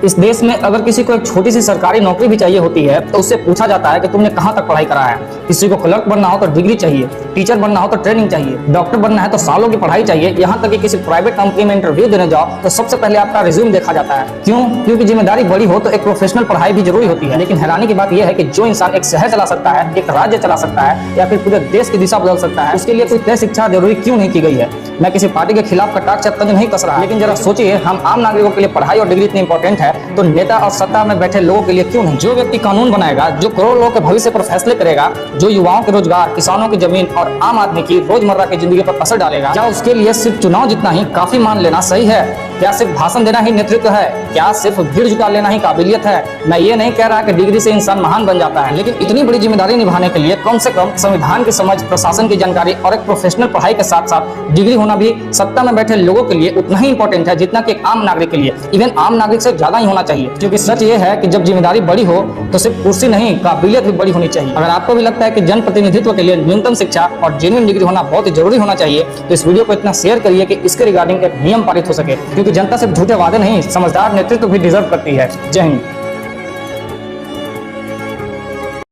इस देश में अगर किसी को एक छोटी सी सरकारी नौकरी भी चाहिए होती है तो उससे पूछा जाता है कि तुमने कहाँ तक पढ़ाई करा है। किसी को क्लर्क बनना हो तो डिग्री चाहिए, टीचर बनना हो तो ट्रेनिंग चाहिए, डॉक्टर बनना है तो सालों की पढ़ाई चाहिए। यहाँ तक कि किसी प्राइवेट कंपनी में इंटरव्यू देने जाओ तो सबसे पहले आपका रिज्यूम देखा जाता है। क्यों? क्योंकि जिम्मेदारी बड़ी हो तो एक प्रोफेशनल पढ़ाई भी जरूरी होती है। लेकिन हैरानी की बात यह है कि जो इंसान एक शहर चला सकता है, एक राज्य चला सकता है या फिर पूरे देश की दिशा बदल सकता है, उसके लिए कोई तय शिक्षा जरूरी क्यों नहीं की गई है। मैं किसी पार्टी के खिलाफ कटाक्ष तंज नहीं कस रहा, लेकिन जरा सोचिए, हम आम नागरिकों के लिए पढ़ाई और डिग्री इतनी इंपॉर्टेंट है तो नेता और सत्ता में बैठे लोगों के लिए क्यों नहीं। जो व्यक्ति कानून बनाएगा, जो करोड़ों लोगों के भविष्य पर फैसले करेगा, जो युवाओं के रोजगार, किसानों की जमीन और आम आदमी की रोजमर्रा की जिंदगी पर असर डालेगा, क्या उसके लिए सिर्फ चुनाव जितना ही काफी मान लेना सही है? क्या सिर्फ भाषण देना ही नेतृत्व है? क्या सिर्फ भीड़ जुटा लेना ही काबिलियत है? मैं ये नहीं कह रहा कि डिग्री से इंसान महान बन जाता है, लेकिन इतनी बड़ी जिम्मेदारी निभाने के लिए कम से कम संविधान की समझ, प्रशासन की जानकारी और एक प्रोफेशनल पढ़ाई के साथ साथ डिग्री होना भी सत्ता में बैठे लोगों के लिए उतना ही इंपॉर्टेंट है जितना कि एक आम नागरिक के लिए। इवन आम नागरिक से ज्यादा ही होना चाहिए, क्योंकि सच ये है कि जब जिम्मेदारी बड़ी हो तो सिर्फ कुर्सी नहीं, काबिलियत भी बड़ी होनी चाहिए। अगर आपको भी लगता है कि जनप्रतिनिधित्व के लिए न्यूनतम शिक्षा और जेन्युइन डिग्री होना बहुत ही जरूरी होना चाहिए तो इस वीडियो को इतना शेयर करिए कि इसके रिगार्डिंग एक नियम पारित हो सके, क्योंकि जनता सिर्फ झूठे वादे नहीं, समझदार नेतृत्व भी डिजर्व करती है। जय हिंद।